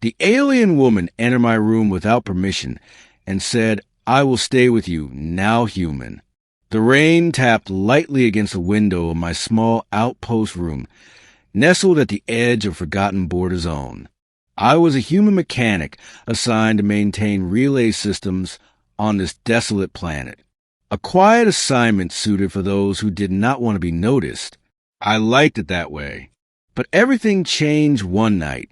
The alien woman entered my room without permission and said, "I will stay with you, now human." The rain tapped lightly against the window of my small outpost room, nestled at the edge of forgotten border zone. I was a human mechanic assigned to maintain relay systems on this desolate planet. A quiet assignment suited for those who did not want to be noticed. I liked it that way. But everything changed one night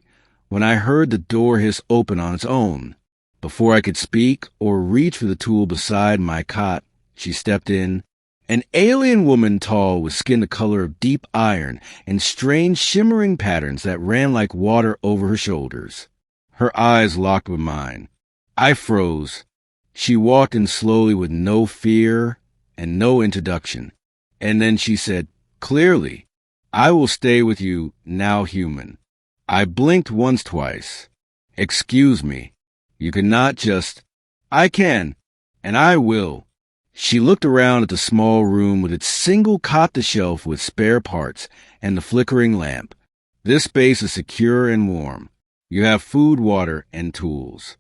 when I heard the door hiss open on its own. Before I could speak or reach for the tool beside my cot, she stepped in. An alien woman, tall, with skin the color of deep iron and strange shimmering patterns that ran like water over her shoulders. Her eyes locked with mine. I froze. She walked in slowly with no fear and no introduction. And then she said, clearly, "I will stay with you, now human." I blinked once, twice. "Excuse me. You cannot just—" "I can, and I will." She looked around at the small room with its single cot-to-shelf with spare parts and the flickering lamp. "This space is secure and warm. You have food, water, and tools.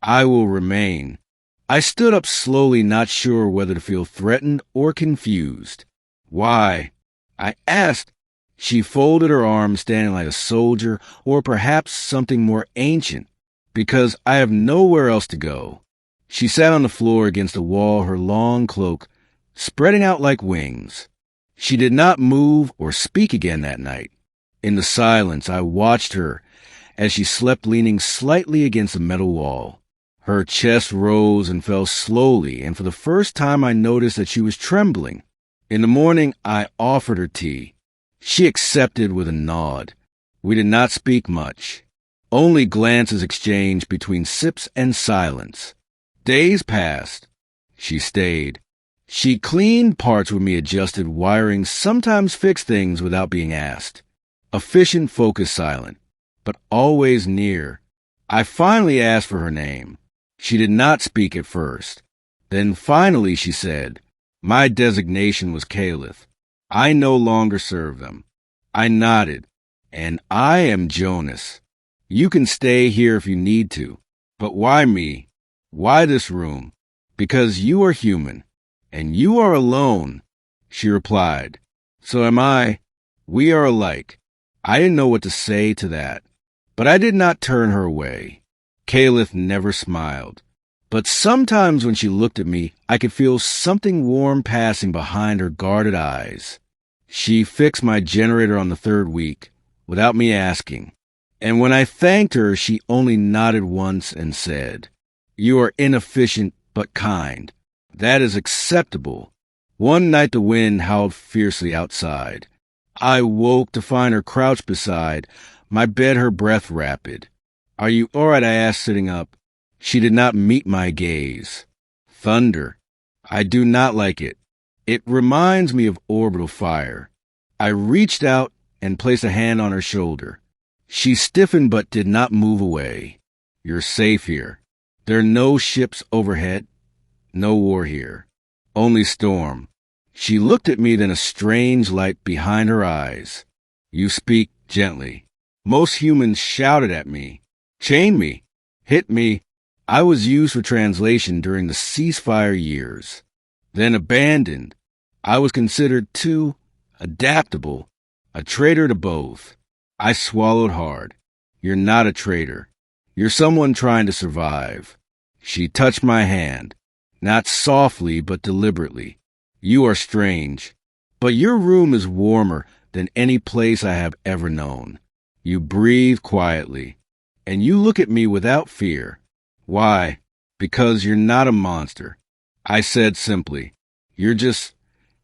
I will remain." I stood up slowly, not sure whether to feel threatened or confused. "Why?" I asked. She folded her arms, standing like a soldier, or perhaps something more ancient. "Because I have nowhere else to go." She sat on the floor against the wall, her long cloak spreading out like wings. She did not move or speak again that night. In the silence, I watched her as she slept, leaning slightly against the metal wall. Her chest rose and fell slowly, and for the first time I noticed that she was trembling. In the morning, I offered her tea. She accepted with a nod. We did not speak much. Only glances exchanged between sips and silence. Days passed. She stayed. She cleaned parts with me, adjusted wiring, sometimes fixed things without being asked. Efficient, focused, silent, but always near. I finally asked for her name. She did not speak at first. Then finally she said, "My designation was Caliph. I no longer serve them." I nodded. "And I am Jonas. You can stay here if you need to. But why me? Why this room?" "Because you are human, and you are alone," she replied. "So am I. We are alike." I didn't know what to say to that, but I did not turn her away. Caliph never smiled, but sometimes when she looked at me, I could feel something warm passing behind her guarded eyes. She fixed my generator on the third week, without me asking, and when I thanked her, she only nodded once and said, "You are inefficient but kind. That is acceptable." One night the wind howled fiercely outside. I woke to find her crouched beside my bed, her breath rapid. "Are you all right?" I asked, sitting up. She did not meet my gaze. "Thunder. I do not like it. It reminds me of orbital fire." I reached out and placed a hand on her shoulder. She stiffened but did not move away. "You're safe here. There are no ships overhead. No war here. Only storm." She looked at me, then a strange light behind her eyes. "You speak gently. Most humans shouted at me, chained me, hit me. I was used for translation during the ceasefire years. Then abandoned. I was considered too adaptable, a traitor to both." I swallowed hard. "You're not a traitor. You're someone trying to survive." She touched my hand, not softly but deliberately. "You are strange, but your room is warmer than any place I have ever known. You breathe quietly, and you look at me without fear. Why? Because you're not a monster." I said simply, "You're just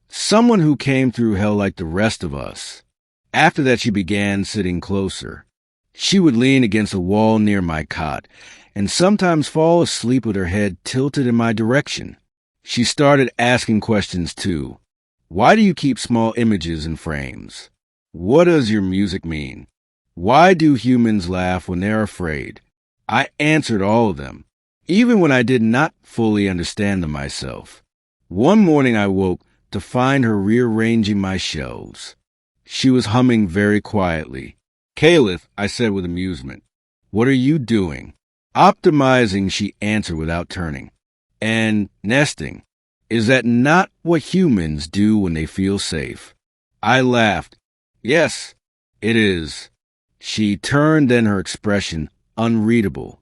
someone who came through hell like the rest of us." After that, she began sitting closer. She would lean against a wall near my cot, and sometimes fall asleep with her head tilted in my direction. She started asking questions too. "Why do you keep small images in frames? What does your music mean? Why do humans laugh when they're afraid?" I answered all of them, even when I did not fully understand them myself. One morning I woke to find her rearranging my shelves. She was humming very quietly. "Caliph," I said with amusement, What are you doing? Optimizing, she answered without turning. And nesting. Is that not what humans do when they feel safe? I laughed. Yes, it is. She turned, then her expression unreadable.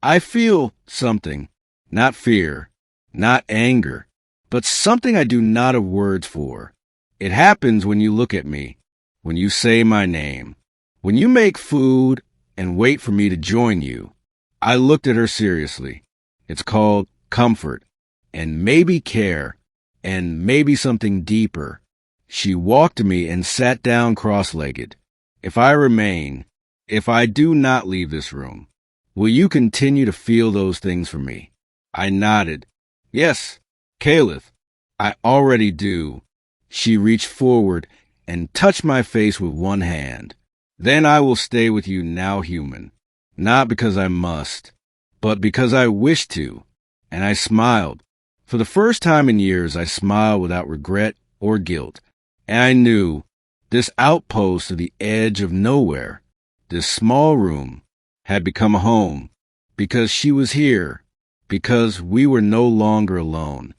I feel something, not fear, not anger, but something I do not have words for. It happens when you look at me, when you say my name, when you make food and wait for me to join you. I looked at her seriously. It's called comfort, and maybe care, and maybe something deeper. She walked to me and sat down cross-legged. If I remain, if I do not leave this room, will you continue to feel those things for me? I nodded. Yes, Caliph, I already do. She reached forward and touched my face with one hand. Then I will stay with you now, human, not because I must, but because I wish to. And I smiled. For the first time in years, I smiled without regret or guilt. And I knew this outpost of the edge of nowhere, this small room, had become a home, because she was here, because we were no longer alone.